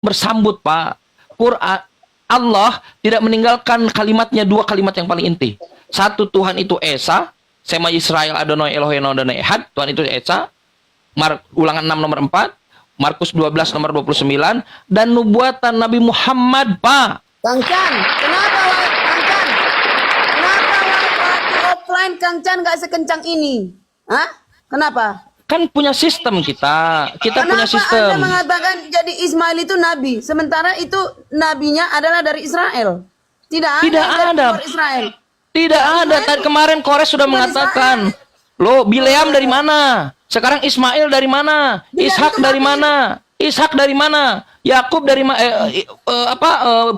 bersambut, Pak. Quran, Allah tidak meninggalkan kalimatnya, dua kalimat yang paling inti. Satu, Tuhan itu Esa, Sema Israel Adonai Elohim Adonai Ehad, Tuhan itu Esa. Ulangan 6 nomor 4, Markus 12 nomor 29, dan nubuatan Nabi Muhammad, Pak. Kang Chan, kenapa Kang Chan? Kenapa waktu offline Kang Chan nggak sekencang ini? Hah? Kenapa? Kan punya sistem kita punya Kenapa sistem. Anda mengatakan jadi Ismail itu nabi, sementara itu nabinya adalah dari Israel? Tidak Tidak dari ada. luar Israel. Tidak ada. Tadi kemarin Kores sudah mengatakan, loh, Bileam dari mana? Sekarang Ismail dari mana? Ishak dari mana? Ishak dari mana? Yakub dari mana?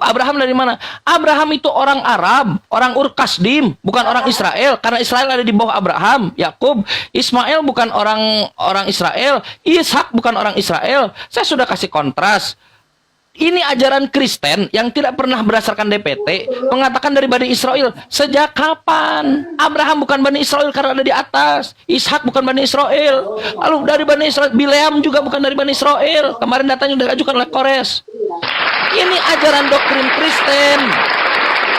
Abraham dari mana? Abraham itu orang Arab, orang Ur Kasdim, bukan orang Israel. Karena Israel ada di bawah Abraham. Yakub, Ismail bukan orang Israel. Ishak bukan orang Israel. Saya sudah kasih kontras. Ini ajaran Kristen yang tidak pernah berdasarkan DPT, mengatakan dari Bani Israel. Sejak kapan? Abraham bukan Bani Israel karena ada di atas. Ishak bukan Bani Israel. Lalu dari Bani Israel, Bileam juga bukan dari Bani Israel. Kemarin datanya sudah diajukan oleh Kores. Ini ajaran doktrin Kristen.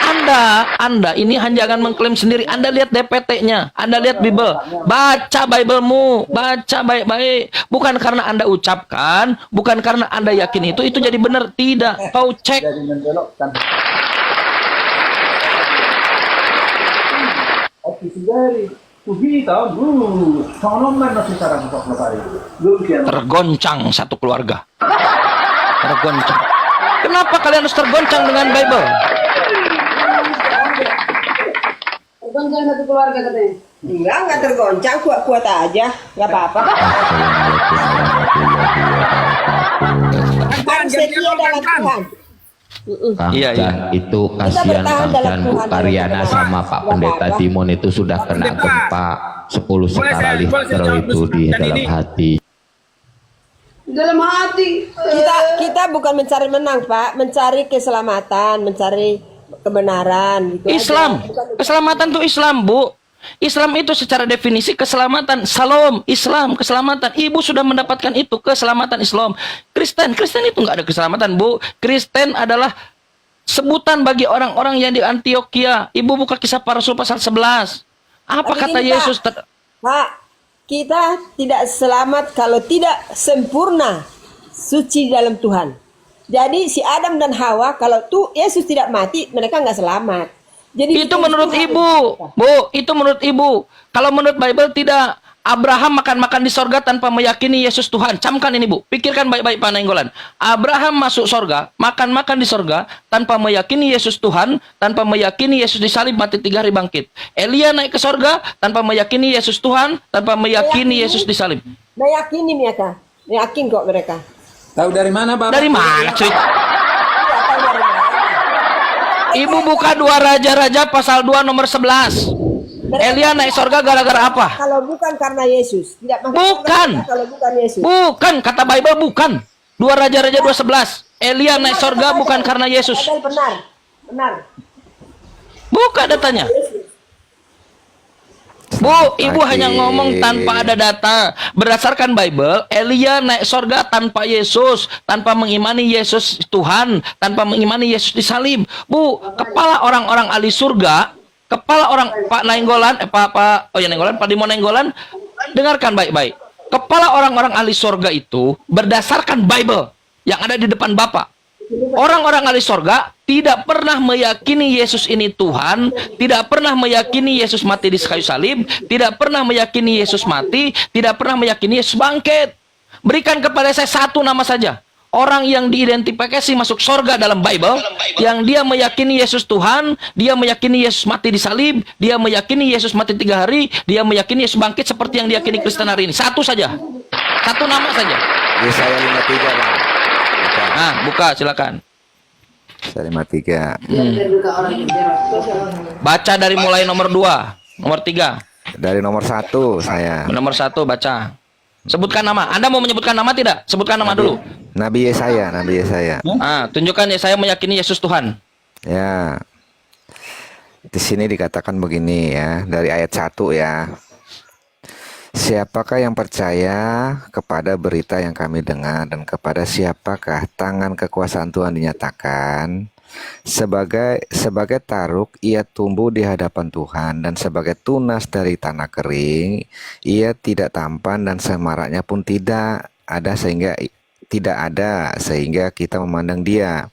Anda ini hanya jangan mengklaim sendiri. Anda lihat DPT-nya, Anda lihat Bible, baca Bible-mu, baca baik-baik. Bukan karena Anda ucapkan, bukan karena Anda yakin itu jadi benar. Tidak, kau cek. Tergoncang satu keluarga. Tergoncang. Kenapa kalian harus tergoncang dengan Bible? Tergoncang satu keluarga katanya. Enggak tergoncang, kuat-kuat aja, nggak apa-apa. Harus setia dalam Tuhan. Iya. Itu kasihan Kang Bu Karyana sama Pak Pendeta Timon itu sudah kena gempa 10 skala Richter itu di dalam hati. Dalam hati. Kita bukan mencari menang, Pak, mencari keselamatan, mencari kebenaran gitu Islam, aja. keselamatan itu Islam, Bu. Islam itu secara definisi keselamatan. Salam, Islam, keselamatan. Ibu sudah mendapatkan itu, keselamatan Islam. Kristen itu nggak ada keselamatan, Bu. Kristen adalah sebutan bagi orang-orang yang di Antioquia. Ibu buka Kisah Para Rasul pasal 11. Apa Tapi kata ini, Yesus? Pak, kita tidak selamat kalau tidak sempurna suci dalam Tuhan. Jadi si Adam dan Hawa kalau Yesus tidak mati, mereka nggak selamat. Jadi Itu menurut Ibu, Bu. Itu menurut Ibu. Kalau menurut Bible tidak. Abraham makan-makan di sorga tanpa meyakini Yesus Tuhan. Camkan ini, Bu. Pikirkan baik-baik, Pak Nainggolan. Abraham masuk sorga, makan-makan di sorga tanpa meyakini Yesus Tuhan, tanpa meyakini Yesus disalib, mati 3 hari bangkit. Elia naik ke sorga tanpa meyakini Yesus Tuhan, tanpa meyakini Yesus disalib. meyakini mereka, yakin kok mereka. Tahu dari mana, Bapak? Dari mana, cuy? Iya, tahu dari mana. Ibu buka 2 Raja-Raja pasal 2 nomor 11. Elia naik sorga gara-gara apa? Kalau bukan karena Yesus, tidak masuk Bukan. surga kalau bukan Yesus. Bukan, kata Bible bukan. 2 Raja-Raja 2:11. Elia naik sorga bukan karena Yesus. Benar. Buka datanya. Bu, Ibu hanya ngomong tanpa ada data. Berdasarkan Bible, Elia naik sorga tanpa Yesus, tanpa mengimani Yesus Tuhan, tanpa mengimani Yesus disalib. Bu, kepala orang-orang ahli surga, kepala orang Pak Nainggolan, Pak Dimon Nainggolan, dengarkan baik-baik. Kepala orang-orang ahli surga itu berdasarkan Bible yang ada di depan Bapak. Orang-orang ahli sorga tidak pernah meyakini Yesus ini Tuhan, tidak pernah meyakini Yesus mati di kayu salib, tidak pernah meyakini Yesus mati, tidak pernah meyakini Yesus bangkit. Berikan kepada saya satu nama saja. Orang yang diidentifikasi masuk sorga dalam Bible, yang dia meyakini Yesus Tuhan, dia meyakini Yesus mati di salib, dia meyakini Yesus mati 3 hari, dia meyakini Yesus bangkit seperti yang diyakini Kristen hari ini. Satu saja. Satu nama saja. Yesaya 53, Bang. Nah, buka silakan. Yesaya 53. Baca dari mulai nomor 2, nomor 3. Dari nomor 1 saya. Nomor 1 baca. Sebutkan nama. Anda mau menyebutkan nama tidak? Sebutkan nama dulu. Nabi Yesaya. Tunjukkan saya meyakini Yesus Tuhan. Ya. Di sini dikatakan begini ya, dari ayat 1 ya. Siapakah yang percaya kepada berita yang kami dengar, dan kepada siapakah tangan kekuasaan Tuhan dinyatakan? Sebagai taruk ia tumbuh di hadapan Tuhan, dan sebagai tunas dari tanah kering ia tidak tampan, dan semaraknya pun tidak ada sehingga kita memandang dia,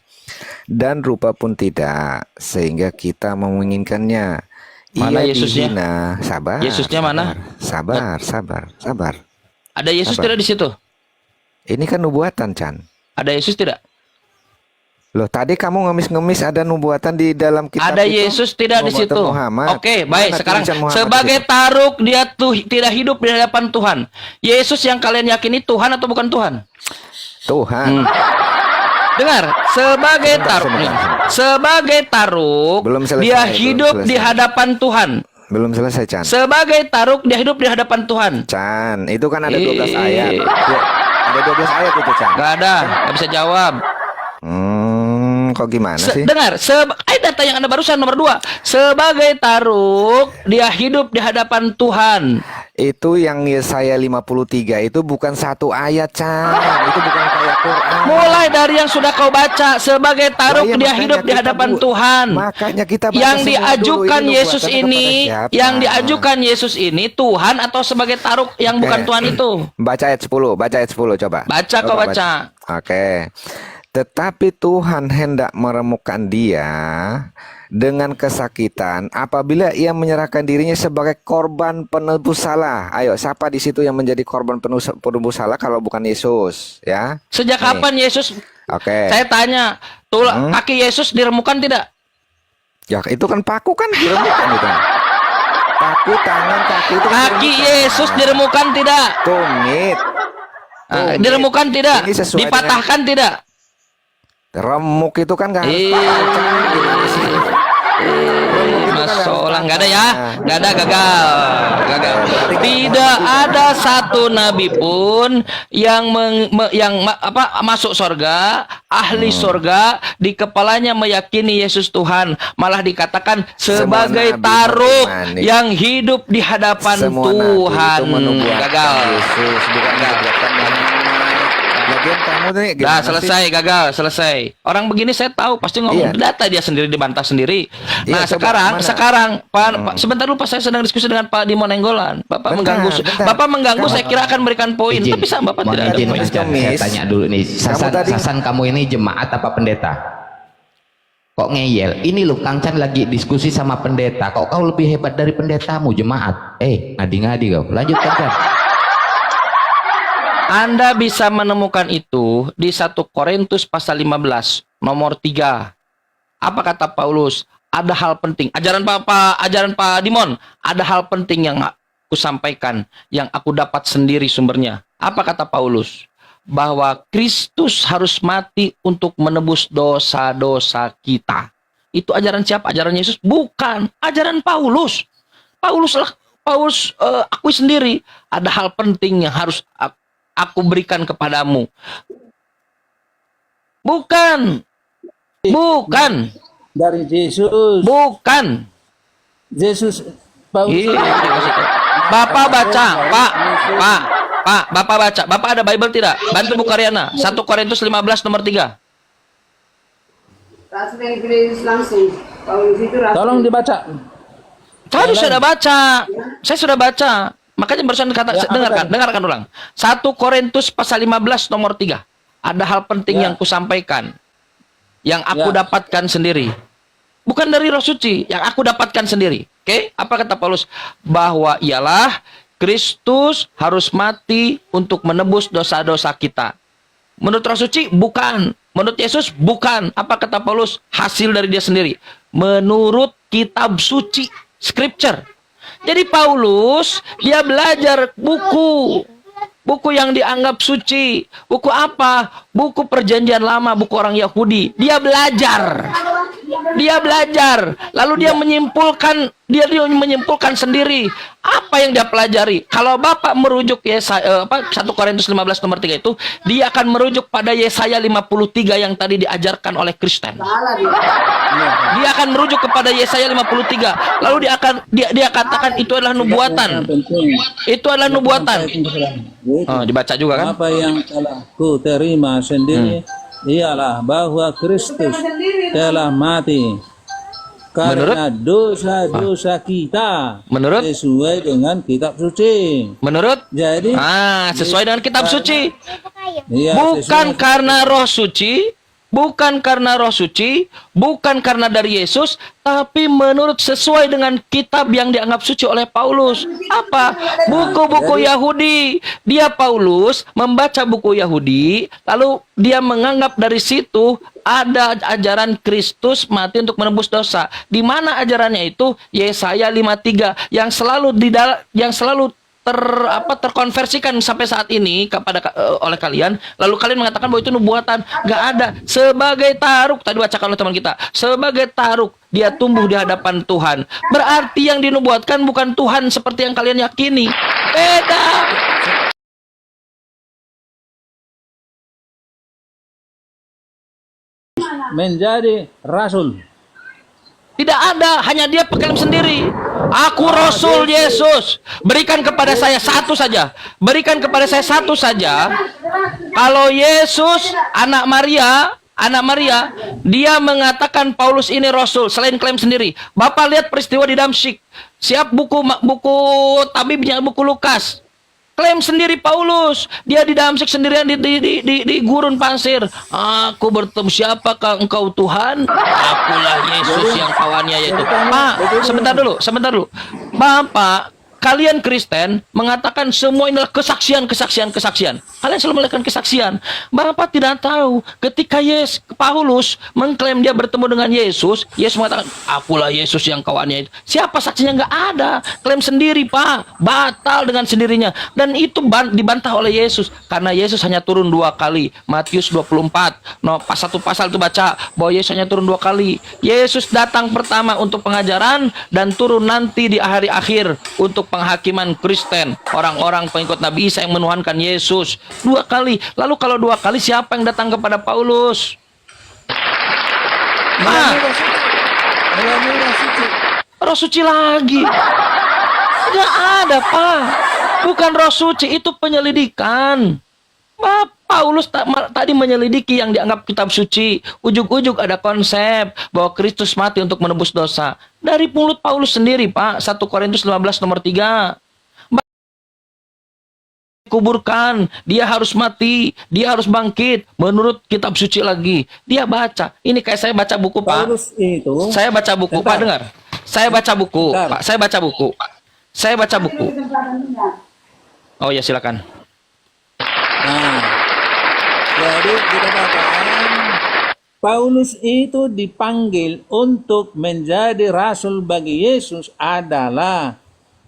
dan rupa pun tidak sehingga kita menginginkannya. Mana Ia Yesusnya? dihina. Sabar. Yesusnya mana? Sabar. Ada Yesus Sabar. tidak di situ? Ini kan nubuatan, Chan. Ada Yesus tidak? Loh, tadi kamu ngemis-ngemis ada nubuatan di dalam kitab Ada itu? Yesus tidak di Nubuatan situ. Muhammad. Oke, baik. Mana Sekarang tulisan Muhammad sebagai di situ? taruk dia tuh tidak hidup di hadapan Tuhan. Yesus yang kalian yakini Tuhan atau bukan Tuhan? Tuhan. Dengar, sebagai taruk nih. Sebagai taruk Belum selesai, dia belum hidup di selesai. hadapan Tuhan. Belum selesai, Chan. Sebagai taruk dia hidup di hadapan Tuhan. Chan, itu kan ada 12 Ih. ayat. Ya, ada 12 ayat itu, Chan. Gak ada, gak bisa jawab. Kok gimana sih? Dengar, data yang Anda barusan nomor 2. Sebagai taruk dia hidup di hadapan Tuhan. Itu yang Yesaya 53 itu bukan satu ayat, Chan. Itu bukan kayak Quran. Mulai dari yang sudah kau baca, sebagai taruk Nah, iya, dia makanya hidup di kita hadapan bu- Tuhan. Makanya kita baca Yang semua diajukan dulu. Yesus nubuatan ini, kepada siapa? yang diajukan Yesus ini Tuhan atau sebagai taruk yang bukan Oke. Tuhan itu. Baca ayat 10 coba. Baca, kau Coba baca. Oke. Tetapi Tuhan hendak meremukkan dia dengan kesakitan apabila ia menyerahkan dirinya sebagai korban penebus salah. Ayo, siapa di situ yang menjadi korban penebus salah kalau bukan Yesus, ya? Sejak Nih. kapan Yesus? Oke. Saya tanya, kaki Yesus diremukan tidak? Ya, itu kan paku kan diremukkan itu. Paku, tangan, kaki itu kan Kaki diremukkan. Yesus diremukan tidak? Tumit. Ah, diremukan tidak? Ini sesuai Dipatahkan tidak? Remuk itu kan nggak harus Ih. patah, Chan. Gimana sih? Masalah nggak ada ya, nggak ada, gagal. Tidak ada satu nabi pun yang masuk sorga, ahli sorga, di kepalanya meyakini Yesus Tuhan, malah dikatakan Semua sebagai nabi taruk beriman. yang hidup di hadapan Semua nabi Tuhan. itu menubuatkan Gagal. Yesus, bukan menubuatkan Muhammad. Lagian kamu nih Dah gimana sih? selesai, gagal, selesai. Orang begini saya tahu pasti ngomong Iya. data dia sendiri, dibantah sendiri. Iya, Nah, coba, mana? sekarang Pak, sebentar dulu Pak, saya sedang diskusi dengan Pak Dimon Enggolan. Bapak Bentar, mengganggu. bentar. Bapak mengganggu, Kamu- saya kira akan memberikan poin, Izin. tapi Bapak Mohon tidak ada izin, poin. Mas Jan. Saya Kemis. tanya dulu nih, tadi- Sasan kamu ini jemaat apa pendeta? Kok ngeyel? Ini loh, Kang Chan lagi diskusi sama pendeta. Kok kau lebih hebat dari pendetamu, jemaat? Ngadi-ngadi kau. Lanjut, Kang Chan. Anda bisa menemukan itu di 1 Korintus pasal 15 nomor 3. Apa kata Paulus? Ada hal penting. Ajaran Pak Dimon, ada hal penting yang aku sampaikan, yang aku dapat sendiri sumbernya. Apa kata Paulus? Bahwa Kristus harus mati untuk menebus dosa-dosa kita. Itu ajaran siapa? Ajaran Yesus? Bukan. Ajaran Paulus. Paulus akui sendiri, ada hal penting yang harus aku berikan kepadamu. Bukan. Dari Yesus. Bukan. Yesus Paulus. Iya, Bapak baca, Pak, Bapak baca. Bapak ada Bible tidak? Bantu Bu Karyana. 1 Korintus 15 nomor 3. Rasul Inggris langsung. Paulus itu rasul. Tolong dibaca. Saya sudah baca. Saya sudah baca. Makanya barusan kata, dengarkan ulang. 1 Korintus pasal 15 nomor 3. Ada hal penting yang kusampaikan, yang aku dapatkan sendiri. Bukan dari Roh Suci, yang aku dapatkan sendiri. Oke? Apa kata Paulus? Bahwa ialah Kristus harus mati untuk menebus dosa-dosa kita. Menurut Roh Suci, bukan. Menurut Yesus, bukan. Apa kata Paulus? Hasil dari dia sendiri. Menurut kitab suci, scripture. Jadi Paulus, dia belajar buku yang dianggap suci. Buku apa? Buku perjanjian lama, buku orang Yahudi. Dia belajar. Dia belajar, lalu dia menyimpulkan, dia menyimpulkan sendiri apa yang dia pelajari. Kalau Bapak merujuk Yesaya 1 Korintus 15 nomor 3 itu, dia akan merujuk pada Yesaya 53 yang tadi diajarkan oleh Kristen. Salah dia. Dia akan merujuk kepada Yesaya 53. Lalu dia katakan itu adalah nubuatan. Itu adalah nubuatan. Oh, dibaca juga kan? Apa yang telah ku terima sendiri ialah bahwa Kristus telah mati karena dosa-dosa kita Menurut? sesuai dengan kitab suci. Menurut? Jadi Sesuai dengan kitab suci. iya, Bukan sesuai- karena roh suci, bukan karena roh suci, bukan karena dari Yesus, tapi menurut sesuai dengan kitab yang dianggap suci oleh Paulus. Apa? Buku-buku Yahudi. Dia Paulus membaca buku Yahudi, lalu dia menganggap dari situ ada ajaran Kristus mati untuk menebus dosa. Di mana ajarannya itu? Yesaya 53 yang selalu terkonversikan sampai saat ini oleh kalian, lalu kalian mengatakan bahwa itu nubuatan. Gak ada. Sebagai taruk, tadi bacakan oleh teman kita, sebagai taruk dia tumbuh di hadapan Tuhan. Berarti yang dinubuatkan bukan Tuhan seperti yang kalian yakini. Beda. menjadi rasul. Tidak ada, hanya dia berklaim sendiri. Aku Rasul Yesus. Berikan kepada saya satu saja. Berikan kepada saya satu saja. Kalau Yesus, anak Maria, dia mengatakan Paulus ini Rasul selain klaim sendiri. Bapak lihat peristiwa di Damsyik. Siap buku tabibnya, buku Lukas. Klaim sendiri Paulus, dia di Damsyik sendirian di gurun pasir. Aku bertemu, siapakah engkau Tuhan? Akulah Yesus yang kawannya yaitu. Pak, sebentar dulu. Bapak, kalian Kristen mengatakan semua inilah kesaksian. Kalian selalu melakukan kesaksian. Bapak tidak tahu ketika Paulus mengklaim dia bertemu dengan Yesus mengatakan, akulah Yesus yang kawannya itu. Siapa saksinya? Nggak ada. Klaim sendiri, Pak. Batal dengan sendirinya. Dan itu dibantah oleh Yesus. Karena Yesus hanya turun 2 kali. Matius 24. Satu pasal itu baca bahwa Yesus hanya turun 2 kali. Yesus datang pertama untuk pengajaran dan turun nanti di hari-akhir untuk penghakiman Kristen, orang-orang pengikut Nabi Isa yang menuhankan Yesus 2 kali. Lalu kalau 2 kali, siapa yang datang kepada Paulus? Roh suci lagi. Tidak ada, Pak. Bukan roh suci, itu penyelidikan. Paulus tadi menyelidiki yang dianggap kitab suci. Ujug-ujug ada konsep bahwa Kristus mati untuk menebus dosa. Dari mulut Paulus sendiri, Pak. 1 Korintus 15 nomor 3. Kuburkan, dia harus mati, dia harus bangkit menurut kitab suci lagi. Dia baca. Ini kayak saya baca buku, Pak. Paulus itu. Saya baca buku, Pak, dengar. Saya baca buku, Pak. Saya baca buku. Oh ya, silakan. Nah, jadi kita katakan Paulus itu dipanggil untuk menjadi rasul bagi Yesus adalah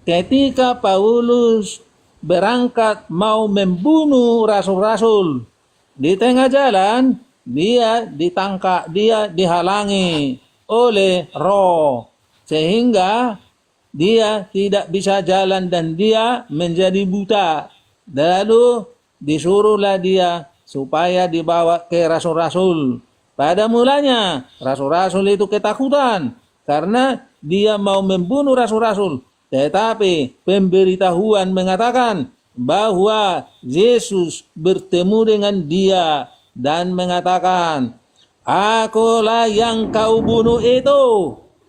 ketika Paulus berangkat mau membunuh rasul-rasul. Di tengah jalan dia ditangkap, dia dihalangi oleh roh sehingga dia tidak bisa jalan dan dia menjadi buta. Lalu disuruhlah dia supaya dibawa ke rasul-rasul. Pada mulanya rasul-rasul itu ketakutan karena dia mau membunuh rasul-rasul. Tetapi pemberitahuan mengatakan bahwa Yesus bertemu dengan dia dan mengatakan, akulah yang kau bunuh itu.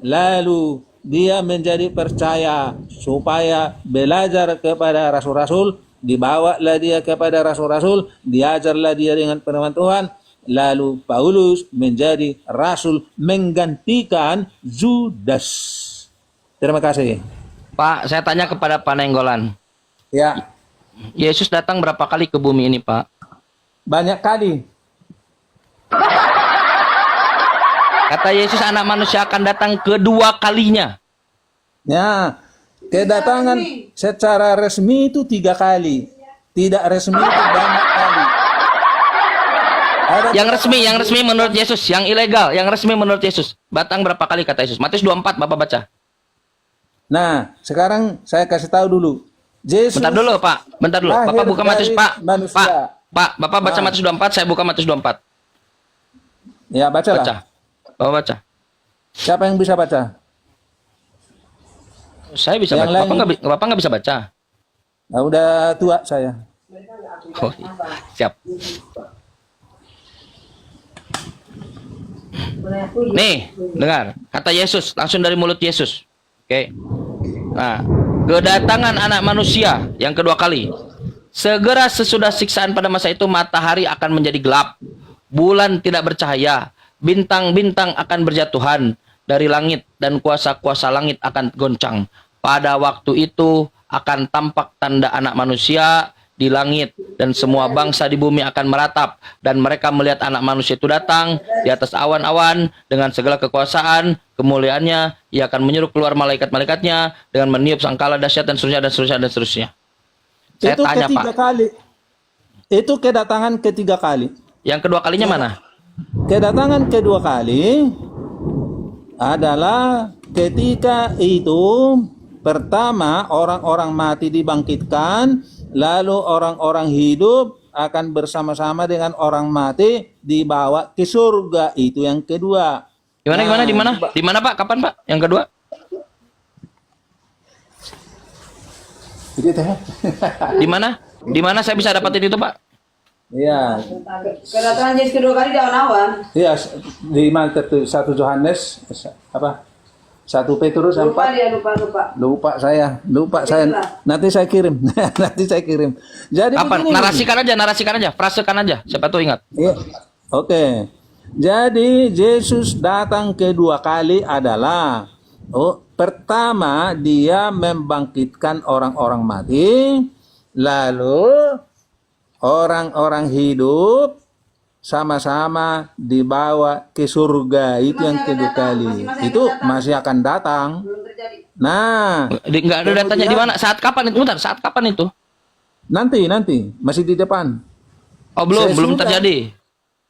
Lalu dia menjadi percaya supaya belajar kepada rasul-rasul. Dibawalah dia kepada rasul-rasul, diajarlah dia dengan firman Tuhan. Lalu Paulus menjadi rasul menggantikan Judas. Terima kasih. Pak, saya tanya kepada Pak Nenggolan. Ya, Yesus datang berapa kali ke bumi ini, Pak? banyak kali. Kata Yesus, anak manusia akan datang kedua kalinya. Ya, kedatangan secara resmi itu 3 kali. Tidak resmi itu banyak kali. yang resmi menurut Yesus, yang ilegal, yang resmi menurut Yesus. Batang berapa kali kata Yesus? Matius 24, Bapak baca. Nah, sekarang saya kasih tahu dulu. Yesus Bentar dulu, Pak. Bentar dulu. lahir Bapak buka Matius, dari Pak. manusia. Pak, Bapak baca Matius 24, saya buka Matius 24. Ya, bacalah. Baca. Bapak baca. Siapa yang bisa baca? Saya bisa Yang baca. lain. Bapak nggak bisa baca. Nah, udah tua saya. Oh, iya. Siap. Nih, dengar. Kata Yesus, langsung dari mulut Yesus. Oke. Nah, kedatangan anak manusia yang kedua kali. Segera sesudah siksaan pada masa itu, matahari akan menjadi gelap. Bulan tidak bercahaya. Bintang-bintang akan berjatuhan dari langit dan kuasa-kuasa langit akan goncang. Pada waktu itu akan tampak tanda anak manusia di langit dan semua bangsa di bumi akan meratap dan mereka melihat anak manusia itu datang di atas awan-awan dengan segala kekuasaan kemuliaannya. Ia akan menyuruh keluar malaikat-malaikatnya dengan meniup sangkala dahsyat dan seterusnya dan seterusnya dan seterusnya. Saya Itu tanya, ketiga Pak. kali. Itu kedatangan ketiga kali. Yang kedua kalinya mana? Kedatangan kedua kali adalah ketika itu pertama orang-orang mati dibangkitkan, lalu orang-orang hidup akan bersama-sama dengan orang mati dibawa ke surga. Itu yang kedua. Gimana? Di mana, Pak? Kapan, Pak? Yang kedua? Di mana? Di mana saya bisa dapatin itu, Pak? Iya, Kedatangan Yesus kedua kali di awan-awan. iya di mana itu 1 Yohanes apa? 1 Petrus 4. Lupa dia, lupa. Lupa saya. Nanti saya kirim. Nanti saya kirim. Jadi Kapan? begini. Narasikan aja, frasekan aja. Siapa tuh ingat? Iya. Oke. Jadi Yesus datang kedua kali adalah pertama dia membangkitkan orang-orang mati, lalu orang-orang hidup sama-sama dibawa ke surga. Itu yang kedua kali. Itu masih akan datang. Nah, Nggak ada datanya di mana? Saat kapan itu? Bentar, saat kapan itu? nanti masih di depan. Oh, belum Sesudah. terjadi.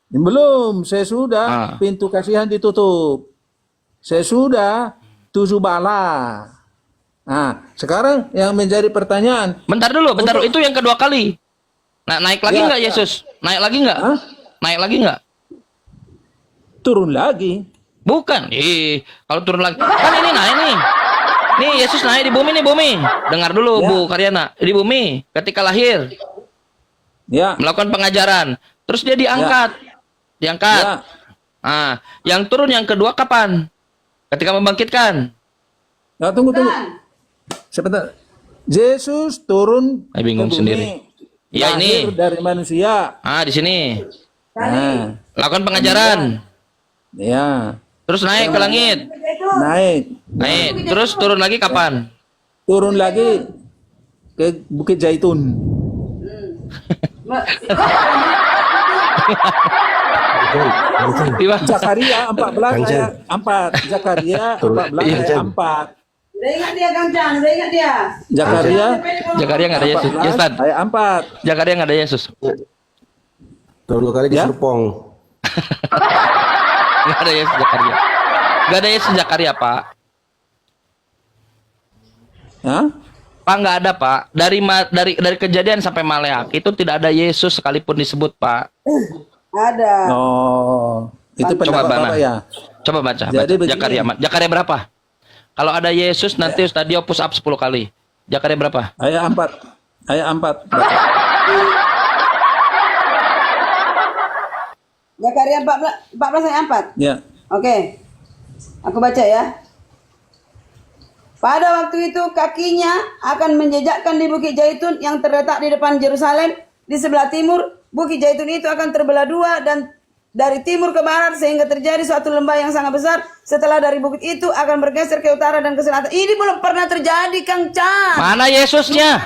Belum, sesudah Ah. pintu kasihan ditutup. Sesudah 7 bala. Nah, sekarang yang menjadi pertanyaan, Bentar dulu. Itu yang kedua kali. Nah, naik lagi Ya. nggak Yesus? Naik lagi nggak? Hah? Naik lagi nggak? turun lagi. Bukan. Kalau turun lagi. Kan ini naik nih. Nih, Yesus naik di bumi nih, bumi. Dengar dulu, Ya. Bu Karyana. Di bumi, ketika lahir, Ya, melakukan pengajaran. Terus dia diangkat. Diangkat. ya. Nah, yang turun yang kedua kapan? Ketika membangkitkan. Nah, tunggu. Sebentar. Yesus turun Saya bingung ke bumi. sendiri. Ya, Lahir ini. dari manusia. Di sini. Nah, Lakukan pengajaran. ya. Terus naik ke langit. Naik. Terus turun lagi kapan? Turun lagi ke Bukit Zaitun. Di mana? Zakaria 14 ayat 4. Zakaria 14 ayat 4. Udah ingat dia, Kang Chan. Udah ingat dia. Zakaria Jakaria nggak ada Yesus. 14 Ustaz, ayat 4. Jakaria nggak ada Yesus. Turun 2 kali di Ya? Serpong. Nggak ada Yesus Jakaria. Nggak ada Yesus Jakaria, Pak. Hah? Pak, nggak ada, Pak. Dari kejadian sampai Maleak itu tidak ada Yesus sekalipun disebut, Pak. Ada. Oh, itu Coba pendapat mana? Bapak ya. Coba baca. Jadi begini. Jakaria berapa? Kalau ada Yesus nanti Ustadio push up 10 kali. Jakaria berapa? Ayat 4. Ayat 4. Zakaria 14 ayat 4. Ya. Oke. Aku baca ya. Pada waktu itu kakinya akan menjejakkan di Bukit Zaitun yang terletak di depan Yerusalem di sebelah timur. Bukit Zaitun itu akan terbelah dua dan dari timur ke barat sehingga terjadi suatu lembah yang sangat besar. Setelah dari bukit itu akan bergeser ke utara dan ke selatan. Ini belum pernah terjadi, Kang Chan. Mana Yesusnya?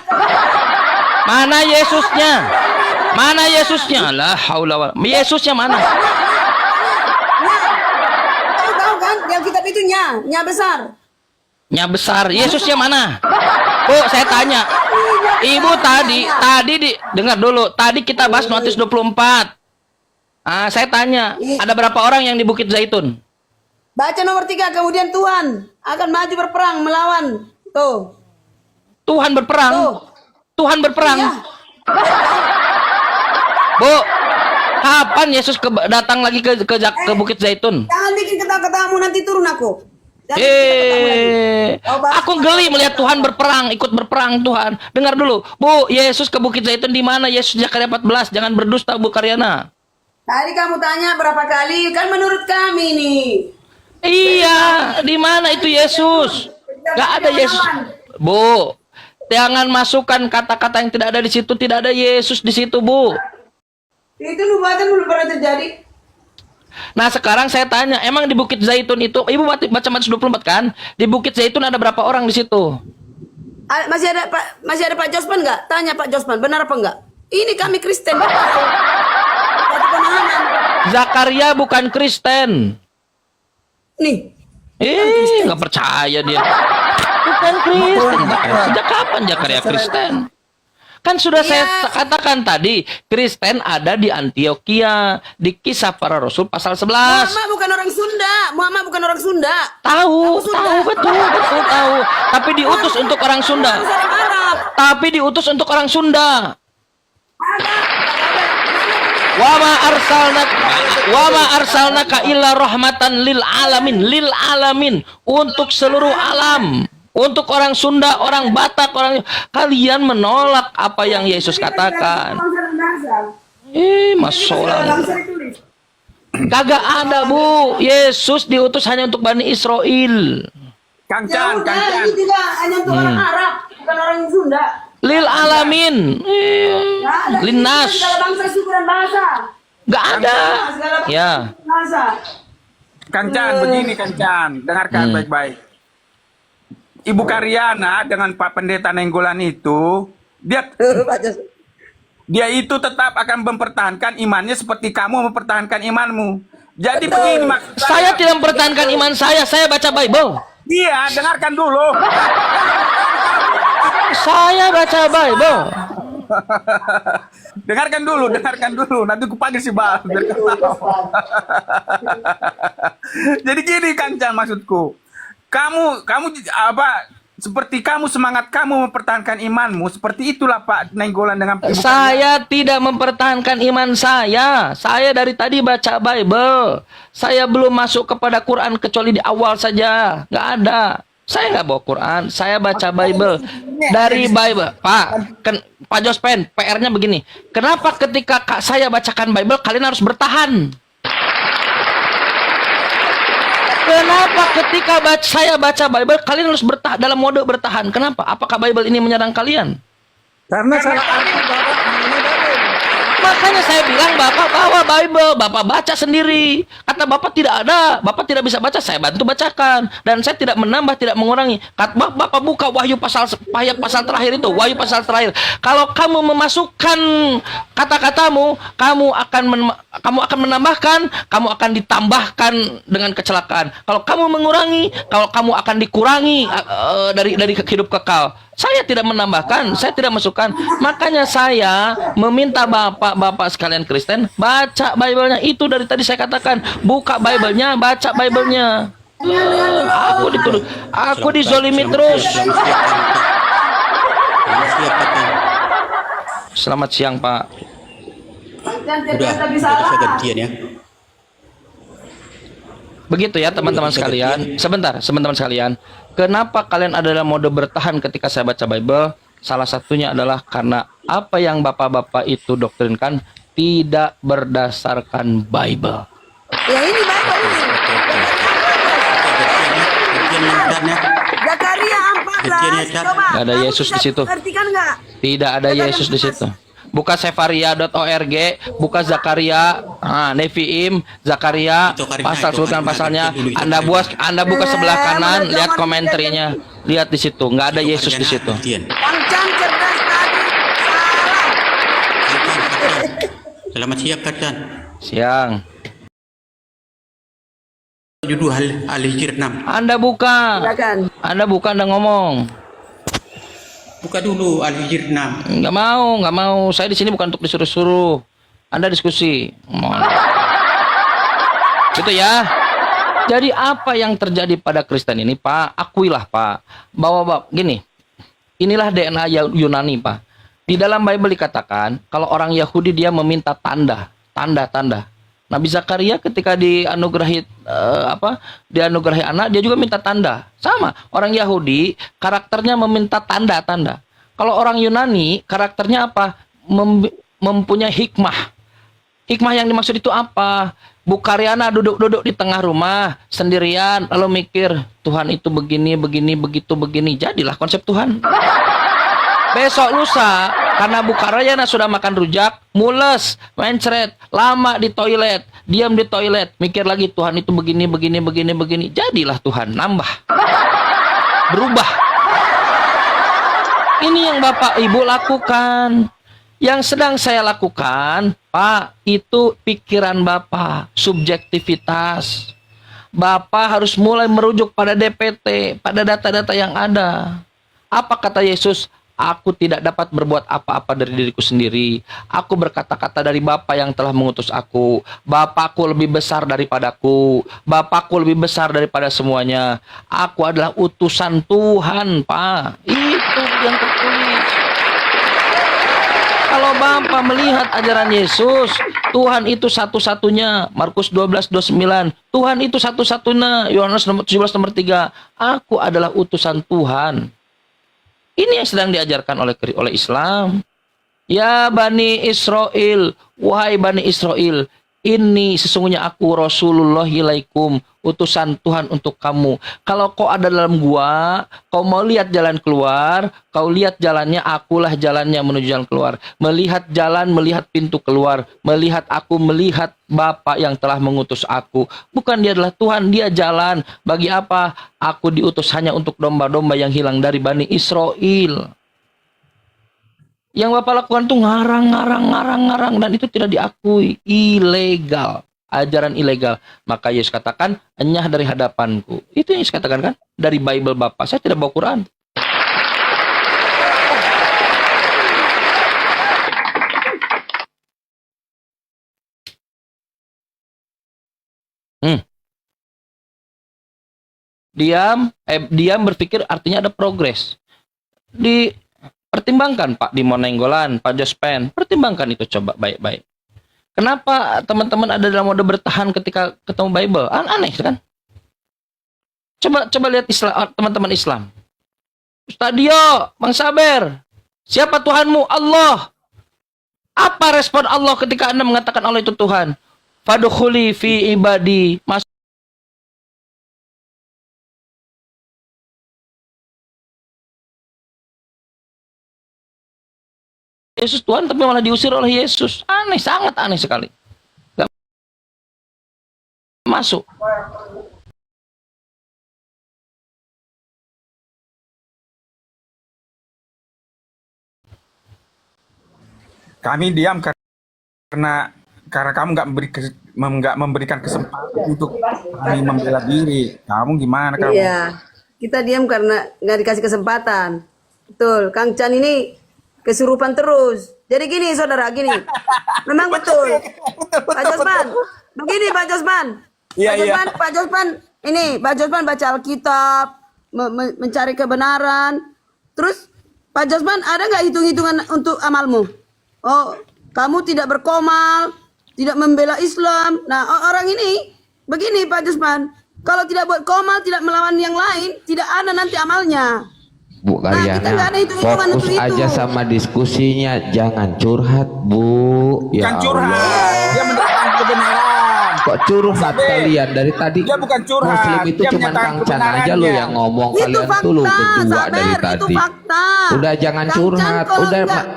Mana Yesusnya? Mana Yesusnya? La haula wala. Yesusnya mana? Kamu tahu kan yang kitab itu nya besar. Nya besar. Yesusnya mana? Bu, saya tanya. Ibu tadi dengar dulu. Tadi kita bahas Matius 24. Saya tanya, ada berapa orang yang di Bukit Zaitun? Baca nomor 3, kemudian Tuhan akan maju berperang melawan. Tuh. Tuhan berperang. Tuh. Tuhan berperang. Iya. Bu, kapan Yesus datang lagi ke Bukit Zaitun? Jangan bikin ketawa-ketawamu, nanti turun aku. Jangan bikin ketawa-ketawamu lagi. Oh, Bapak. Aku geli melihat Tuhan berperang, ikut berperang Tuhan. Dengar dulu, Bu, Yesus ke Bukit Zaitun di mana? Yesus Zakaria 14, jangan berdusta Bu Karyana. Tadi kamu tanya berapa kali, kan menurut kami nih. Iya, di mana itu Yesus? Gak ada Yesus. Bu, jangan masukkan kata-kata yang tidak ada di situ. Tidak ada Yesus di situ, Bu. Itu nubuatan belum pernah terjadi. Nah, sekarang saya tanya, emang di Bukit Zaitun itu, Ibu baca Matius 24 kan? Di Bukit Zaitun ada berapa orang di situ? Masih ada Pak Jospan nggak? Tanya Pak Jospan, benar apa enggak? Ini kami Kristen. Satu pemahaman. Zakaria bukan Kristen. Nih. Nggak percaya dia. Bukan Kristen. Sejak kapan Zakaria Kristen? Kan sudah saya katakan tadi, Kristen ada di Antioquia, di Kisah Para Rasul pasal 11. Muhammad bukan orang Sunda. Muhammad bukan orang Sunda. Tahu betul tahu. Tapi diutus untuk orang Sunda. Orang Arab. Tapi diutus untuk orang Sunda. Wa ma arsalnaka illa rahmatan lil alamin, untuk seluruh alam. Untuk orang Sunda, orang Batak, kalian menolak apa yang Yesus katakan. Masalah. Kagak ada, Bu. Yesus diutus hanya untuk Bani Israel. Kang Chan. Ini tidak hanya untuk orang Arab, bukan orang Sunda. Lil alamin. Linnas. Segala bangsa, suku dan bahasa. Gak ada. Ya. Bahasa. Kang Chan, begini Kang Chan, dengarkan baik-baik. Ibu Karyana dengan Pak Pendeta Nenggolan itu, dia itu tetap akan mempertahankan imannya seperti kamu mempertahankan imanmu. Jadi begini maksud Saya tidak mempertahankan iman saya baca Bible. Iya, dengarkan dulu. Saya baca Bible. dengarkan dulu. Nanti aku panggil si Bang. Biar ketawa. Jadi gini Kang Chan maksudku. Kamu apa seperti kamu semangat kamu mempertahankan imanmu, seperti itulah Pak Nenggolan dengan Ibu Saya tidak mempertahankan iman saya. Saya dari tadi baca Bible. Saya belum masuk kepada Quran kecuali di awal saja. Nggak ada. Saya nggak bawa Quran. Saya baca Bible. Dari Bible. Pak Jospen, PR-nya begini. Kenapa ketika saya bacakan Bible, kalian harus bertahan? Kenapa ketika saya baca Bible, kalian harus bertahan dalam mode bertahan? Kenapa? Apakah Bible ini menyerang kalian? Karena salah arti Bapak Makanya saya bilang Bapak bawa Bible, Bapak baca sendiri. Kata Bapak tidak ada, Bapak tidak bisa baca, saya bantu bacakan. Dan saya tidak menambah, tidak mengurangi. Bapak buka Wahyu pasal terakhir itu, Wahyu pasal terakhir. Kalau kamu memasukkan kata-katamu, kamu akan menambahkan, kamu akan ditambahkan dengan kecelakaan. Kalau kamu mengurangi, kalau kamu akan dikurangi dari hidup kekal. Saya tidak menambahkan, saya tidak masukkan. Makanya saya meminta bapak-bapak sekalian Kristen baca Bible-nya. Itu dari tadi saya katakan, buka Bible-nya, baca Bible-nya. Aku dizolimi terus. Selamat siang, Pak. Udah saya gantian ya. Begitu ya teman-teman sekalian. Sebentar teman-teman sekalian. Kenapa kalian ada dalam mode bertahan ketika saya baca Bible? Salah satunya adalah karena apa yang bapak-bapak itu doktrinkan tidak berdasarkan Bible. Ya ini Bible ini. Zakaria 14. Coba. Nggak ada Yesus di situ. Ngertikan nggak? Tidak ada Yesus di situ. Buka sefaria.org, buka Zakaria, Neviim, Zakaria, pasal sebutkan pasalnya. Anda buka sebelah kanan, lihat komentarnya, lihat di situ, nggak ada Yesus di situ. Kang Chan cerdas tadi. Salah. Selamat siang Kak. Siang. Judul Al-Hijr 6. Anda buka. Silakan. Anda buka, Anda ngomong. Buka dulu Al-Hijr 6. Nggak mau. Saya di sini bukan untuk disuruh-suruh. Anda diskusi. Mohon. Gitu ya. Jadi apa yang terjadi pada Kristen ini, Pak? Akuilah, Pak, bahwa gini, inilah DNA Yunani, Pak. Di dalam Bible dikatakan, kalau orang Yahudi dia meminta tanda. Nabi Zakaria ketika dianugerahi dianugerahi anak, dia juga minta tanda. Sama, orang Yahudi karakternya meminta tanda. Kalau orang Yunani karakternya apa? Mempunyai hikmah. Hikmah yang dimaksud itu apa? Bu Karyana duduk-duduk di tengah rumah sendirian lalu mikir, Tuhan itu begini, begitu, begini. Jadilah konsep Tuhan. Besok lusa, karena Bu Karyana sudah makan rujak, mules, mencret, lama di toilet, diam di toilet, mikir lagi Tuhan itu begini. Jadilah Tuhan, nambah. Berubah. Ini yang Bapak Ibu lakukan. Yang sedang saya lakukan, Pak, itu pikiran Bapak, subjektivitas. Bapak harus mulai merujuk pada DPT, pada data-data yang ada. Apa kata Yesus? Aku tidak dapat berbuat apa-apa dari diriku sendiri. Aku berkata-kata dari Bapa yang telah mengutus aku. Bapakku lebih besar daripadaku. Bapakku lebih besar daripada semuanya. Aku adalah utusan Tuhan, Pak. Itu yang tertulis. Kalau Bapak melihat ajaran Yesus, Tuhan itu satu-satunya. Markus 12:29. Tuhan itu satu-satunya. Yohanes 17:3. Aku adalah utusan Tuhan. Ini yang sedang diajarkan oleh Islam. Ya Bani Israel, wahai Bani Israel, ini sesungguhnya aku Rasulullah ilaikum, utusan Tuhan untuk kamu. Kalau kau ada dalam gua, kau mau lihat jalan keluar, kau lihat jalannya, akulah jalannya menuju jalan keluar. Melihat jalan, melihat pintu keluar, melihat aku, melihat Bapa yang telah mengutus aku. Bukan dia adalah Tuhan, dia jalan. Bagi apa? Aku diutus hanya untuk domba-domba yang hilang dari Bani Israel. Yang Bapak lakukan tuh ngarang, dan itu tidak diakui, ilegal, ajaran ilegal. Maka Yesus katakan, enyah dari hadapanku. Itu yang Yesus katakan kan, dari Bible Bapak. Saya tidak bawa Quran. Diam berpikir artinya ada progres. Pertimbangkan Pak di Monenggolan, Pak Jospen, pertimbangkan itu coba baik-baik. Kenapa teman-teman ada dalam mode bertahan ketika ketemu Bible? Aneh kan? Coba lihat teman-teman Islam. Ustadio, Bang Saber, siapa Tuhanmu? Allah. Apa respon Allah ketika Anda mengatakan Allah itu Tuhan? Fadkhuli fi ibadi. Yesus Tuhan tapi malah diusir oleh Yesus. Aneh, sangat aneh sekali. Gak masuk. Kami diam karena kamu nggak memberikan kesempatan untuk kami membela diri. Kamu gimana kamu? Iya, kita diam karena nggak dikasih kesempatan. Betul, Kang Chan ini kesurupan terus. Jadi gini saudara, gini. Memang betul. Pak Jospan, begini Pak Jospan. Iya. Pak Jospan baca Alkitab, mencari kebenaran. Terus Pak Jospan ada nggak hitung-hitungan untuk amalmu? Oh, kamu tidak berkomal, tidak membela Islam. Nah, orang ini begini Pak Jospan. Kalau tidak buat komal, tidak melawan yang lain, tidak ada nanti amalnya. Bu Karyana, fokus aja sama diskusinya, jangan curhat Bu. Bukan curhat, dia menerangkan kebenaran. Kok curhat kalian dari tadi? Dia bukan curhat, Muslim itu dia cuma menyatakan Kang Chan aja lo yang ngomong, Itu kalian fakta, tuh lo berdua Saber, dari itu tadi. fakta. Udah jangan Kang curhat, Chan kalau udah enggak-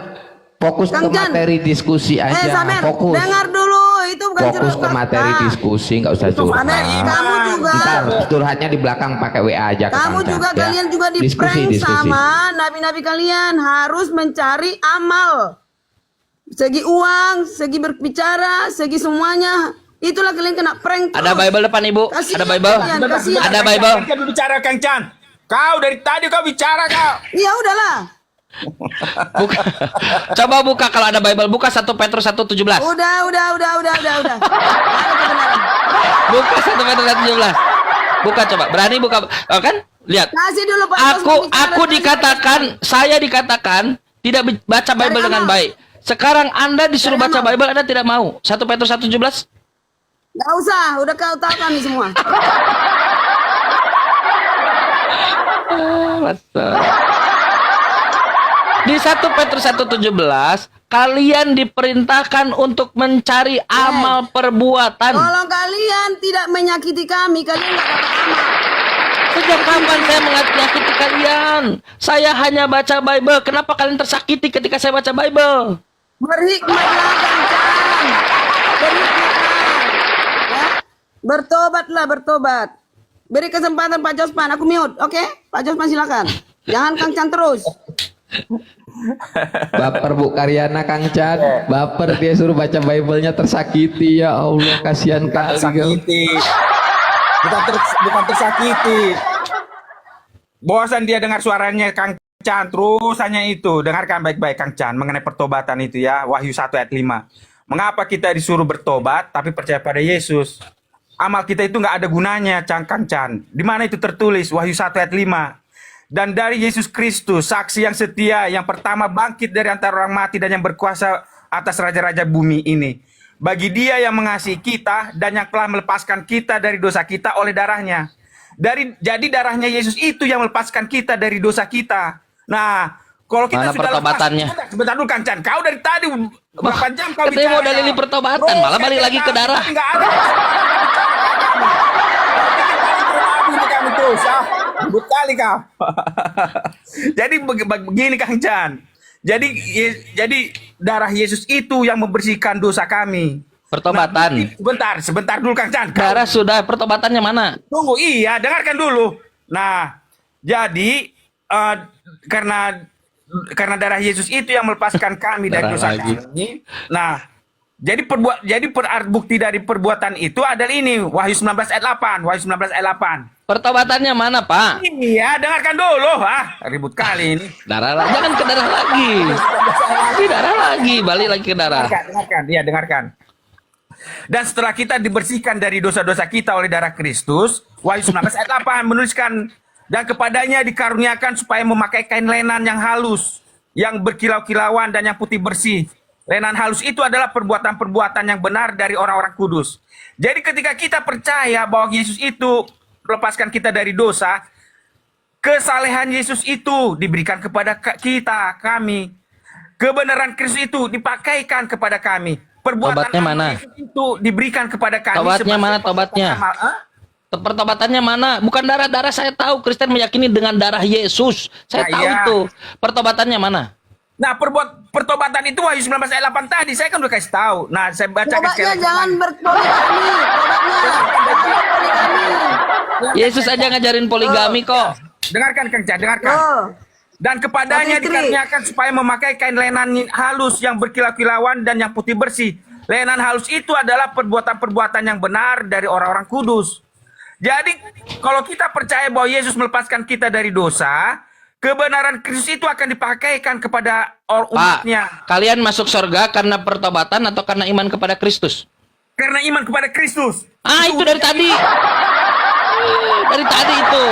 fokus Kang ke Chan. materi diskusi aja. Saber, Fokus. dengar dulu, itu bukan Fokus curhat, ke materi fakta. diskusi, nggak usah curhat. Saber, kamu juga. Ntar curhatnya di belakang pakai WA aja ke Kamu Kang Chan, juga ya. kalian juga di prank sama nabi-nabi kalian, harus mencari amal. Segi uang, segi berbicara, segi semuanya. Itulah kalian kena prank. Ada terus. Bible depan Ibu? Kasihan Ada Bible? kalian, kasihan. Ada Bible? Kang Chan bicara Kang Chan. Kau dari tadi kau bicara kau. Ya udahlah. Buka. Coba buka kalau ada Bible, buka 1 Petrus 1:17. Udah. Ada kebenaran. Buka 1 Petrus 1:17. Buka coba. Berani buka. Oh, kan? Lihat. Kasih dulu Pak. Aku dikatakan, saya dikatakan tidak baca Bible Dari dengan amal. baik. Sekarang Anda disuruh Dari baca amal. Bible, Anda tidak mau. 1 Petrus 1:17. Nggak usah, udah kau tahu kami semua. Di 1 Petrus 1:17, kalian diperintahkan untuk mencari amal perbuatan. Kalau kalian tidak menyakiti kami, kalian nggak dapat amal. Sejak kapan saya menyakiti kalian? Saya hanya baca Bible. Kenapa kalian tersakiti ketika saya baca Bible? Berhikmatlah Kang. Berhikmatlah. Ya? Bertobatlah, bertobat. Beri kesempatan Pak Jospan, aku mute, oke? Pak Jospan silakan. Jangan Kang Chan terus. Baper Bu Karyana Kang Chan, baper dia suruh baca Bible-nya tersakiti, ya Allah, kasihan kali. Tersakiti. Bukan tersakiti. Bosan dia dengar suaranya Kang Chan, terus hanya itu. Dengarkan baik-baik Kang Chan mengenai pertobatan itu ya, Wahyu 1 ayat 5. Mengapa kita disuruh bertobat tapi percaya pada Yesus? Amal kita itu nggak ada gunanya, Kang Chan. Di mana itu tertulis? Wahyu 1 ayat 5. Dan dari Yesus Kristus, saksi yang setia, yang pertama bangkit dari antara orang mati dan yang berkuasa atas raja-raja bumi ini. Bagi Dia yang mengasihi kita dan yang telah melepaskan kita dari dosa kita oleh darahnya. Jadi darahnya Yesus itu yang melepaskan kita dari dosa kita. Nah, kalau kita Mana sudah pertobatannya? sebentar dulu Kang Chan. Kau dari tadi berapa jam kau Katanya mau bicara? dalili pertobatan, malah balik lagi ke darah. Tapi nggak ada. Kami terus, ribut kali kau. Jadi begini Kang Chan. Jadi darah Yesus itu yang membersihkan dosa kami. Pertobatan. Nah, sebentar dulu Kang Chan. Darah sudah, pertobatannya mana? Tunggu, iya, dengarkan dulu. Nah, jadi karena darah Yesus itu yang melepaskan kami dari Darah dosa lagi. kami. Nah, jadi bukti dari perbuatan itu adalah ini, Wahyu 19 ayat 8. Wahyu 19 ayat 8. Pertobatannya mana, Pak? Iya, dengarkan dulu. Ribut kali ini. Darah lagi. Jangan ke darah lagi. Di darah lagi, balik lagi ke darah. Dengarkan, iya dengarkan. Dan setelah kita dibersihkan dari dosa-dosa kita oleh darah Kristus, Wahyu 19 ayat 8 menuliskan, dan kepadanya dikaruniakan supaya memakai kain lenan yang halus, yang berkilau-kilauan dan yang putih bersih. Lenan halus itu adalah perbuatan-perbuatan yang benar dari orang-orang kudus. Jadi ketika kita percaya bahwa Yesus itu melepaskan kita dari dosa, kesalehan Yesus itu diberikan kepada kami. Kebenaran Kristus itu dipakaikan kepada kami. Perbuatan Tobatnya mana? Yesus itu diberikan kepada kami. Tobatnya sebagai mana tobatnya? amal. Pertobatannya mana? Bukan darah-darah, saya tahu Kristen meyakini dengan darah Yesus. Saya Nah, tahu iya. itu. Pertobatannya mana? Nah, pertobatan itu Wahyu 19 ayat 8 tadi. Saya kan udah kasih tahu. Nah, saya bacakan Tobatnya sekali jangan berpoligami. Yesus aja ngajarin poligami kok. Dengarkan Kang Chan, dengarkan. Oh, Dan kepadanya Satu istri. dikaruniakan supaya memakai kain lenan halus yang berkilau-kilauan dan yang putih bersih. Lenan halus itu adalah perbuatan-perbuatan yang benar dari orang-orang kudus. Jadi kalau kita percaya bahwa Yesus melepaskan kita dari dosa, kebenaran Kristus itu akan dipakaikan kepada Pak, umatnya. kalian masuk surga karena pertobatan atau karena iman kepada Kristus? Karena iman kepada Kristus. Itu dari tadi. Dari tadi itu.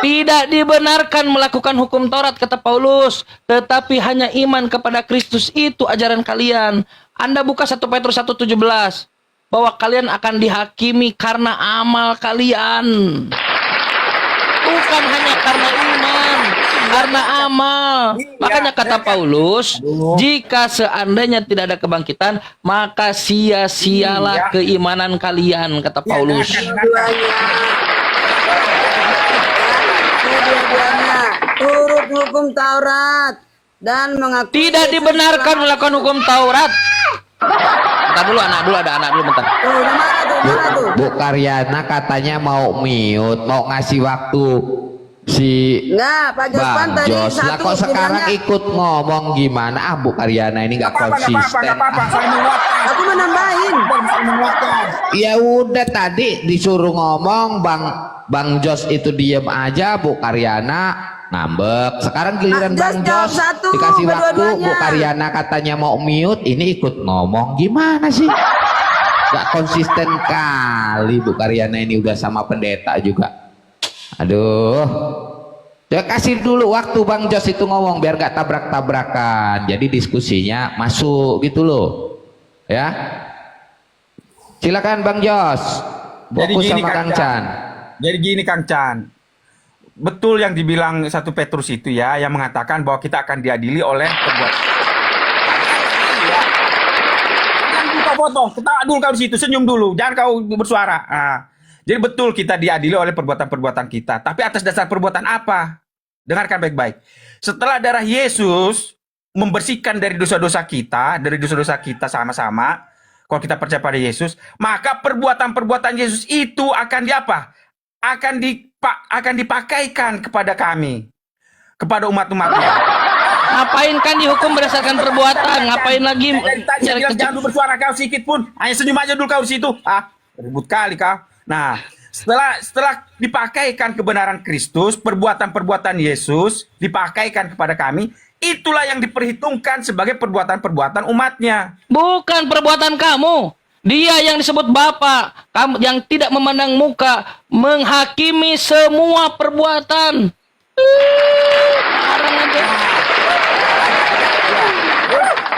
Tidak dibenarkan melakukan hukum Taurat, kata Paulus, tetapi hanya iman kepada Kristus, itu ajaran kalian. Anda buka 1 Petrus 1:17 bahwa kalian akan dihakimi karena amal kalian. Bukan hanya karena iman, karena amal. Makanya kata Paulus, jika seandainya tidak ada kebangkitan, maka sia-sialah keimanan kalian, kata Paulus. dua-duanya turut hukum Taurat dan mengakui Tidak dibenarkan melakukan hukum Taurat. Bentar dulu, ada anak dulu bentar. Tuh, udah mana tuh? Bu Karyana katanya mau mute, mau ngasih waktu si Enggak, Pak Jospan Bang tadi Jos. Lah satu kok sekarang bilangnya, ikut ngomong gimana? Bu Karyana ini nggak konsisten. Saling menguatkan. aku menambahin. Saling menguatkan. Ya udah tadi disuruh ngomong Bang Jos itu diem aja, Bu Karyana ngambek. Sekarang giliran Just Bang jawab Jos satu, dikasih waktu, kedua-duanya. Bu Karyana katanya mau mute, ini ikut ngomong. Gimana sih? Gak konsisten kali Bu Karyana ini, udah sama pendeta juga. Aduh. Ya kasih dulu waktu Bang Jos itu ngomong biar gak tabrak-tabrakan. Jadi diskusinya masuk gitu loh. Ya. Silakan Bang Jos. Jadi Fokus gini, sama Kang Chan. Jadi gini Kang Chan. Betul yang dibilang 1 Petrus itu ya, yang mengatakan bahwa kita akan diadili oleh perbuatan. Jangan dulu kau potong, ketawa dulu kau di situ, senyum dulu, jangan kau bersuara. Nah, jadi betul kita diadili oleh perbuatan-perbuatan kita, tapi atas dasar perbuatan apa? Dengarkan baik-baik. Setelah darah Yesus membersihkan dari dosa-dosa kita sama-sama, kalau kita percaya pada Yesus, maka perbuatan-perbuatan Yesus itu akan diapa? Akan dipakaikan kepada kami, kepada umat-umatnya. Ngapain kan dihukum berdasarkan perbuatan? Ngapain lagi Dari tadi saya bilang jangan dulu bersuara kau sedikit pun, hanya senyum aja dulu kau di situ. Ribut kali kau. Nah, setelah dipakaikan kebenaran Kristus, perbuatan-perbuatan Yesus dipakaikan kepada kami, itulah yang diperhitungkan sebagai perbuatan-perbuatan umatnya. Bukan perbuatan kamu. Dia yang disebut Bapa, kamu yang tidak memandang muka, menghakimi semua perbuatan. Sekarang aja.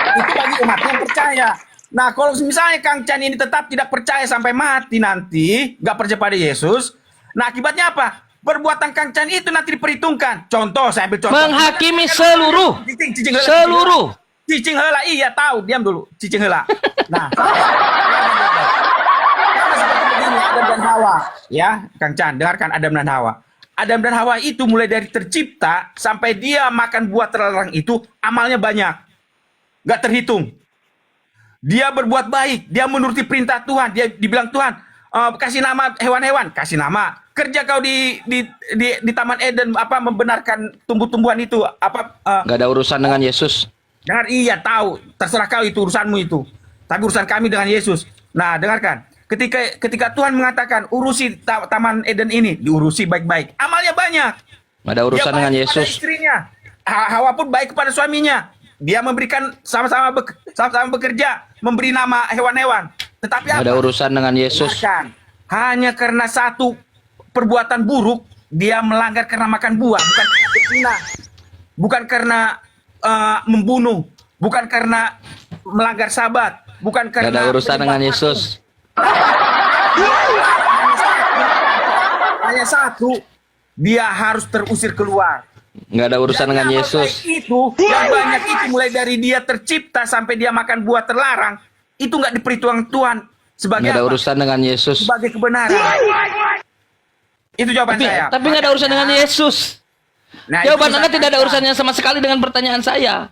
Itu bagi umat yang percaya. Nah, kalau misalnya Kang Chan ini tetap tidak percaya sampai mati nanti, nggak percaya pada Yesus, nah akibatnya apa? Perbuatan Kang Chan itu nanti diperhitungkan. Contoh, saya ambil contoh. Menghakimi seluruh. Cicing heula. Seluruh. Cicing heula, iya tahu. Diam dulu. Cicing heula. Nah, seperti begini Adam dan Hawa. Ya, Kang Chan, dengarkan Adam dan Hawa. Adam dan Hawa itu mulai dari tercipta sampai dia makan buah terlarang itu, amalnya banyak. Nggak terhitung. Dia berbuat baik, dia menuruti perintah Tuhan, dia dibilang Tuhan, kasih nama hewan-hewan, kasih nama. Kerja kau di Taman Eden, membenarkan tumbuh-tumbuhan itu, Gak ada urusan dengan Yesus. dengar, iya tahu, terserah kau itu urusanmu itu. Tapi urusan kami dengan Yesus. Nah, dengarkan. Ketika Tuhan mengatakan urusi Taman Eden ini, diurusi baik-baik. Amalnya banyak. Gak ada urusan Dia dengan baik kepada Yesus. istrinya. Hawa pun baik kepada suaminya. Dia memberikan sama-sama bekerja, memberi nama hewan-hewan. Tetapi Gak apa? ada urusan dengan Yesus. Dengarkan. Hanya karena satu perbuatan buruk, dia melanggar karena makan buah, bukan karena berzina, bukan karena membunuh, bukan karena melanggar sabat, bukan Gak karena ada urusan dengan Yesus. hanya satu, dia harus terusir keluar. Gak ada urusan dengan amal Yesus. baik itu yang banyak itu mulai dari dia tercipta sampai dia makan buah terlarang, itu nggak diperhitungkan Tuhan sebagai Gak ada apa? urusan dengan Yesus. Sebagai kebenaran. Itu jawaban saya. Tapi gak ada urusan dengan Yesus. Nah, Jawaban itu Anda urusan tidak ada Anda. urusannya sama sekali dengan pertanyaan saya.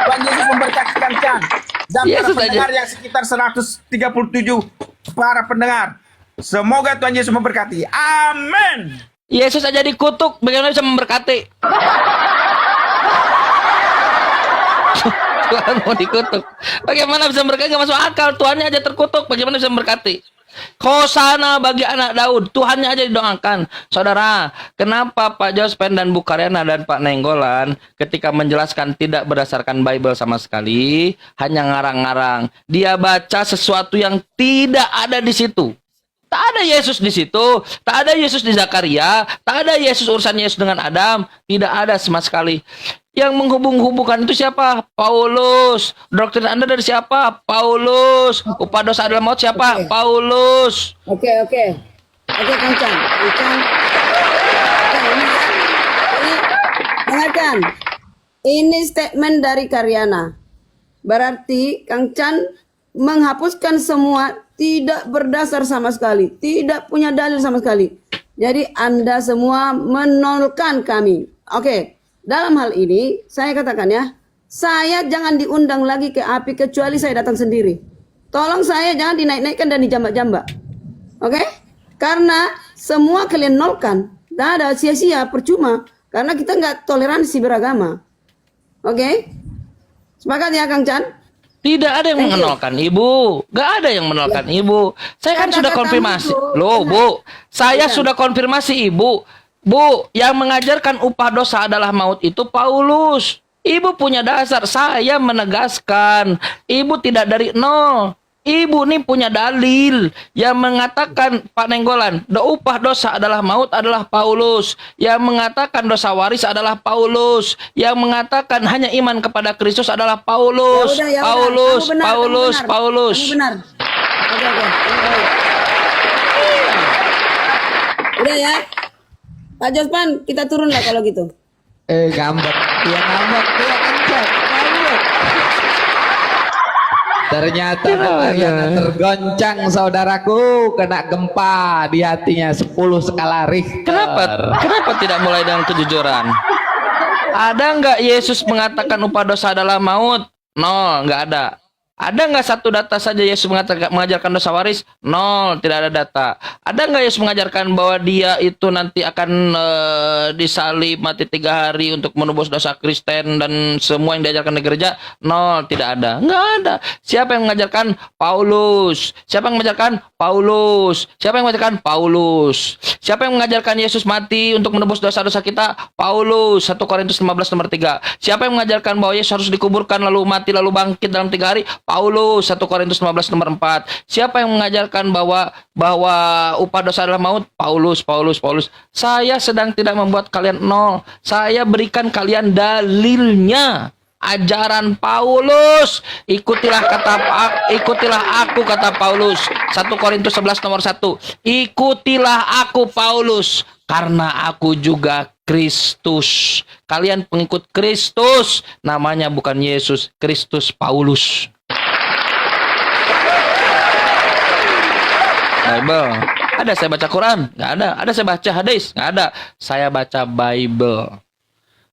Tuhan Yesus memberkati Kang Chan dan para Yesus pendengar aja. yang sekitar 137 para pendengar. Semoga Tuhan Yesus memberkati. Amin. Yesus aja dikutuk, bagaimana bisa memberkati? Tuhan mau dikutuk. Bagaimana bisa memberkati? Gak masuk akal. Tuhannya aja terkutuk, bagaimana bisa memberkati? Hosana bagi anak Daud, Tuhannya aja didoakan. Saudara, kenapa Pak Jospen dan Bu Karyana dan Pak Nenggolan ketika menjelaskan tidak berdasarkan Bible sama sekali, hanya ngarang-ngarang. Dia baca sesuatu yang tidak ada di situ. Tak ada Yesus di situ, tak ada Yesus di Zakaria, tak ada Yesus urusan Yesus dengan Adam, tidak ada sama sekali. Yang menghubung-hubungkan itu siapa? Paulus. Doktrin Anda dari siapa? Paulus. Upah dosa adalah maut siapa? Oke. Paulus. Oke, Kang Chan. Ini, dengarkan. Ini statement dari Karyana. Berarti Kang Chan menghapuskan semua, tidak berdasar sama sekali, tidak punya dalil sama sekali. Jadi Anda semua menolkan kami. Oke, dalam hal ini saya katakan ya, saya jangan diundang lagi ke API kecuali saya datang sendiri. Tolong saya jangan dinaik-naikkan dan dijambak-jambak. Oke? Karena semua kalian nolkan. Tidak ada sia-sia, percuma. Karena kita nggak toleransi beragama. Oke? Sepakat ya Kang Chan? Tidak ada yang mengenalkan ibu. Gak ada yang mengenalkan ibu. Saya kan sudah konfirmasi. Loh, Bu. Saya sudah konfirmasi ibu. Bu, yang mengajarkan upah dosa adalah maut itu Paulus. Ibu punya dasar. Saya menegaskan. Ibu tidak dari nol. Ibu nih punya dalil yang mengatakan, Pak Nenggolan, upah dosa adalah maut adalah Paulus. Yang mengatakan dosa waris adalah Paulus. Yang mengatakan hanya iman kepada Kristus adalah Paulus. Ya udah. Paulus, Kamu benar, Paulus, kamu benar. Paulus. Kamu benar. Oke. Udah ya. Pak Jospan, kita turun lah kalau gitu. Ngambek. Dia ngambek. Dia kencang. Ngambek. Ternyata Mariana tergoncang saudaraku, kena gempa di hatinya 10 skala Richter. Kenapa tidak mulai dengan kejujuran? Ada nggak Yesus mengatakan upah dosa adalah maut? Nol, nggak ada. Ada nggak satu data saja Yesus mengajarkan dosa waris? Nol, tidak ada data. Ada nggak Yesus mengajarkan bahwa dia itu nanti akan disalib, mati 3 hari untuk menebus dosa Kristen dan semua yang diajarkan di gereja? Nol, tidak ada. Nggak ada. Siapa yang mengajarkan? Paulus. Siapa yang mengajarkan? Paulus. Siapa yang mengajarkan? Paulus. Siapa yang mengajarkan Yesus mati untuk menebus dosa-dosa kita? Paulus. 1 Korintus 15 nomor 3. Siapa yang mengajarkan bahwa Yesus harus dikuburkan lalu mati lalu bangkit dalam 3 hari? Paulus. 1 Korintus 15 nomor 4. Siapa yang mengajarkan bahwa upah dosa adalah maut? Paulus. Saya sedang tidak membuat kalian nol. Saya berikan kalian dalilnya. Ajaran Paulus. Ikutilah aku kata Paulus. 1 Korintus 11 nomor 1. Ikutilah aku Paulus, karena aku juga Kristus. Kalian pengikut Kristus. Namanya bukan Yesus, Kristus Paulus. Bible. Ada saya baca Quran? Nggak ada. Ada saya baca hadis? Nggak ada. Saya baca Bible.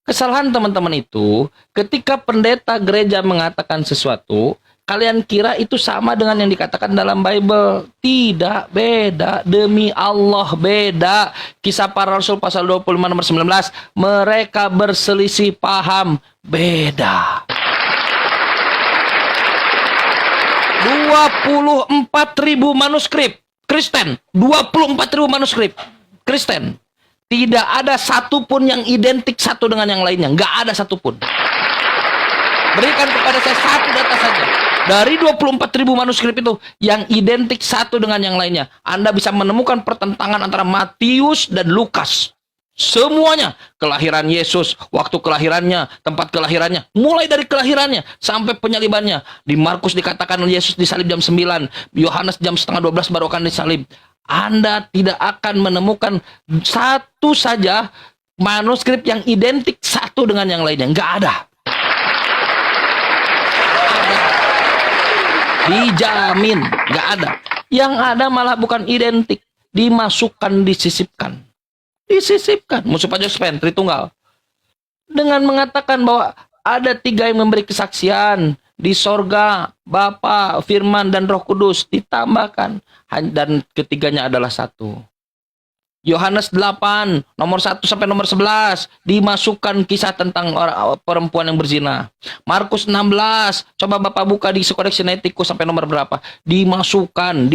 Kesalahan teman-teman itu, ketika pendeta gereja mengatakan sesuatu, kalian kira itu sama dengan yang dikatakan dalam Bible. Tidak, beda. Demi Allah, beda. Kisah Para Rasul pasal 25 nomor 19. Mereka berselisih paham. Beda. 24.000 manuskrip Kristen, 24.000 manuskrip Kristen. Tidak ada satupun yang identik satu dengan yang lainnya. Nggak ada satupun. Berikan kepada saya satu data saja. Dari 24.000 manuskrip itu, yang identik satu dengan yang lainnya. Anda bisa menemukan pertentangan antara Matius dan Lukas. Semuanya. Kelahiran Yesus, waktu kelahirannya, tempat kelahirannya. Mulai dari kelahirannya sampai penyalibannya. Di Markus dikatakan Yesus disalib jam 9. Yohanes jam setengah 12 baru akan disalib. Anda tidak akan menemukan satu saja manuskrip yang identik satu dengan yang lainnya. Nggak ada. Dijamin. Nggak ada. Yang ada malah bukan identik. Dimasukkan, disisipkan. Disisipkan. Musuh Pak Jospen, Tritunggal. Dengan mengatakan bahwa ada 3 yang memberi kesaksian. Di sorga, Bapa, Firman, dan Roh Kudus ditambahkan. Dan ketiganya adalah satu. Yohanes 8, nomor 1 sampai nomor 11, dimasukkan kisah tentang perempuan yang berzina. Markus 16, coba Bapak buka di Kodeks Sinaiticus sampai nomor berapa. Dimasukkan,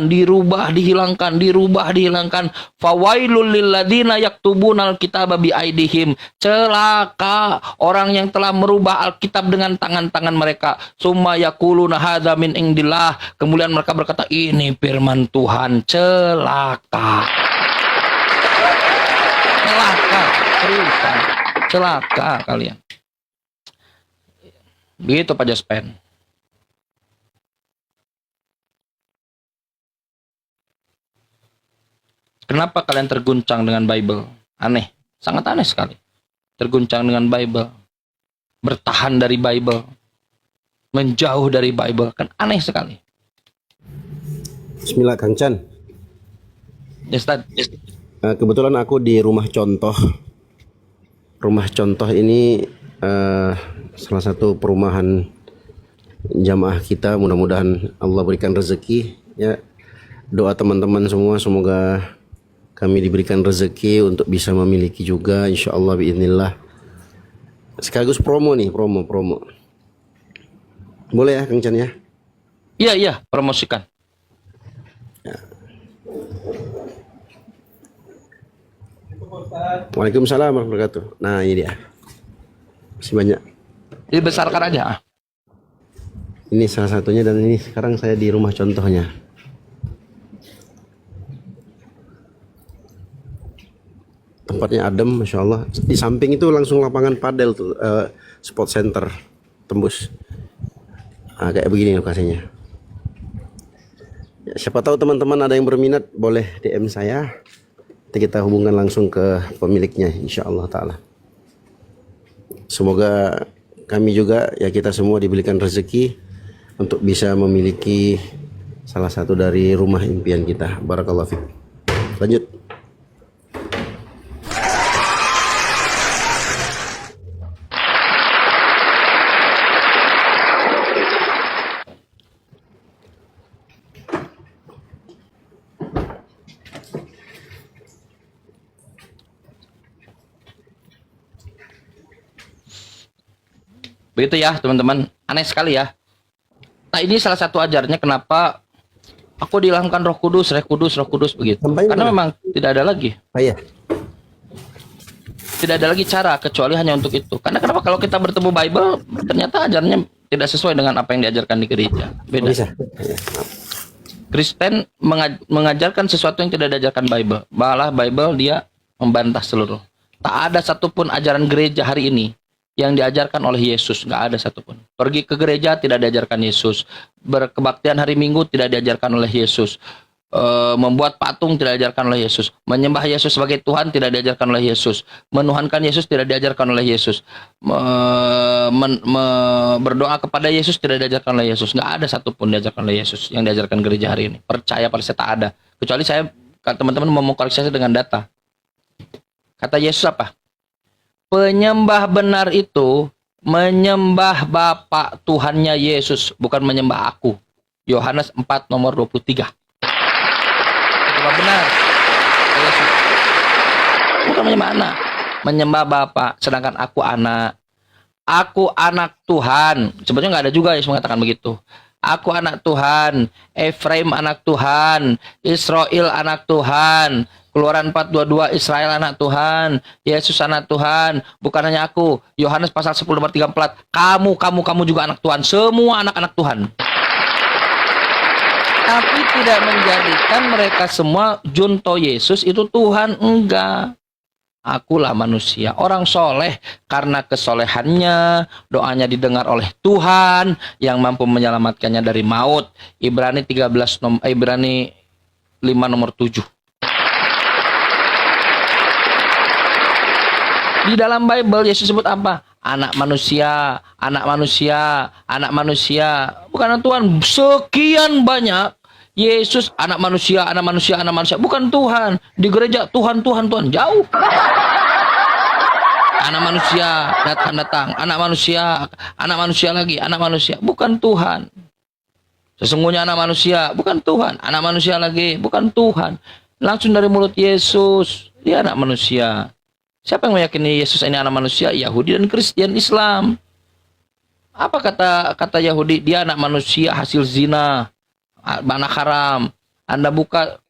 dirubah, dihilangkan. Fawailul lilladzina yaktubuna alkitaba biaidihim. Celaka orang yang telah merubah Alkitab dengan tangan-tangan mereka. Summa yaquluna hadza min indillah. Kemudian mereka berkata, ini firman Tuhan. Celaka. Celaka kalian. Begitu Pak Jospen. Kenapa kalian terguncang dengan Bible? Aneh, sangat aneh sekali. Terguncang dengan Bible, bertahan dari Bible, menjauh dari Bible, kan aneh sekali. Bismillah Kang Chan. Yes, Kebetulan aku di rumah contoh. Rumah contoh ini salah satu perumahan jamaah kita. Mudah-mudahan Allah berikan rezeki. Ya, doa teman-teman semua semoga kami diberikan rezeki untuk bisa memiliki juga, insya Allah biiznillah. Sekaligus promo nih, promo. Boleh ya Kang Chan ya? Iya, iya, promosikan. Waalaikumsalam warahmatullahi wabarakatuh. Nah ini dia. Masih banyak. Dibesarkan aja. Ini salah satunya dan ini sekarang saya di rumah contohnya. Tempatnya adem, masya Allah. Di samping itu langsung lapangan padel tuh, sport center tembus. Nah, kayak begini lokasinya. Ya, siapa tahu teman-teman ada yang berminat boleh DM saya. Nanti kita hubungkan langsung ke pemiliknya, insya Allah Taala. Semoga kami juga ya kita semua diberikan rezeki untuk bisa memiliki salah satu dari rumah impian kita. Barakallahu fiik. Lanjut. Begitu ya teman-teman, aneh sekali ya. Nah ini salah satu ajarnya kenapa aku diilhamkan Roh Kudus, Roh Kudus, Roh Kudus begitu. Sampainya Karena mana? memang tidak ada lagi, Oh iya. tidak ada lagi cara kecuali hanya untuk itu. Karena kenapa kalau kita bertemu Bible ternyata ajarnya tidak sesuai dengan apa yang diajarkan di gereja. Beda. Bisa. Ya, maaf. Kristen mengajarkan sesuatu yang tidak diajarkan Bible. Malah Bible dia membantah seluruh. Tak ada satupun ajaran gereja hari ini yang diajarkan oleh Yesus, nggak ada satupun. Pergi ke gereja tidak diajarkan Yesus, berkebaktian hari Minggu tidak diajarkan oleh Yesus, membuat patung tidak diajarkan oleh Yesus, menyembah Yesus sebagai Tuhan tidak diajarkan oleh Yesus, menuhankan Yesus tidak diajarkan oleh Yesus, berdoa kepada Yesus tidak diajarkan oleh Yesus. Nggak ada satupun diajarkan oleh Yesus yang diajarkan gereja hari ini. Percaya pada saya tak ada. Kecuali saya, teman-teman mau koreksi saya dengan data. Kata Yesus apa? Penyembah benar itu menyembah Bapa Tuhannya Yesus, bukan menyembah aku. Yohanes 4 nomor 23. Penyembah benar Yesus. Bukan menyembah anak, menyembah Bapa, sedangkan aku anak. Aku anak Tuhan. Sebetulnya nggak ada juga yang mengatakan begitu. Aku anak Tuhan, Efraim anak Tuhan, Israel anak Tuhan. Keluaran 4:22, Israel anak Tuhan, Yesus anak Tuhan, bukan hanya aku. Yohanes pasal 10 nomor 34, kamu juga anak Tuhan, semua anak-anak Tuhan. Tapi tidak menjadikan mereka semua junto Yesus itu Tuhan, enggak. Akulah manusia, orang soleh karena kesolehannya, doanya didengar oleh Tuhan yang mampu menyelamatkannya dari maut. Ibrani 5 nomor 7. Di dalam Bible Yesus sebut apa? Anak manusia, anak manusia, anak manusia. Bukan Tuhan. Sekian banyak Yesus anak manusia, anak manusia, anak manusia. Bukan Tuhan. Di gereja Tuhan, Tuhan, Tuhan. Jauh. Anak manusia datang. Anak manusia lagi, anak manusia. Bukan Tuhan. Sesungguhnya anak manusia, bukan Tuhan. Anak manusia lagi, bukan Tuhan. Langsung dari mulut Yesus. Dia anak manusia. Siapa yang meyakini Yesus ini anak manusia? Yahudi dan Kristen Islam. Apa kata Yahudi? Dia anak manusia hasil zina, anak haram. Anda buka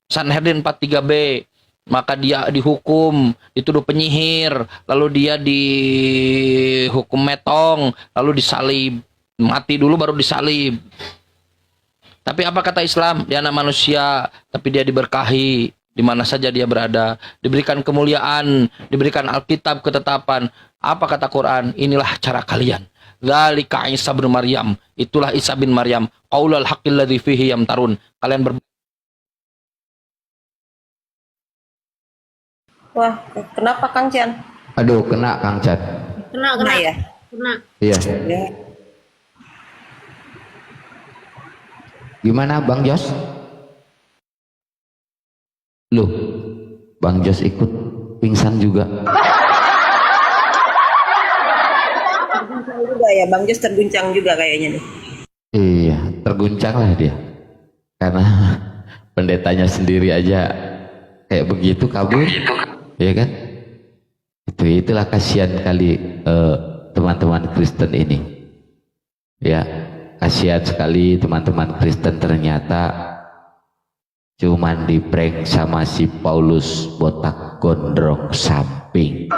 Sanhedrin 43b, maka dia dihukum, dituduh penyihir, lalu dia dihukum metong, lalu disalib. Mati dulu baru disalib. Tapi apa kata Islam? Dia anak manusia, tapi dia diberkahi. Di mana saja dia berada, diberikan kemuliaan, diberikan Alkitab ketetapan. Apa kata Quran? Inilah cara kalian. Dzalika Isa bin Maryam. Itulah Isa bin Maryam. Qaulul haqqil ladzi fihi yamtarun. Kalian Wah, kenapa Kang Chan? Aduh, kena Kang Chan. Kena ya? Kena. Iya. Ya. Gimana Bang Jos? Loh, Bang Jos ikut pingsan juga. Terguncang juga ya, Bang Jos terguncang juga kayaknya nih. Iya, terguncang lah dia. Karena pendetanya sendiri aja kayak begitu kabur. Iya kan? Itulah kasihan kali teman-teman Kristen ini. Ya. kasihan sekali teman-teman Kristen, ternyata cuman di prank sama si Paulus botak gondrong samping.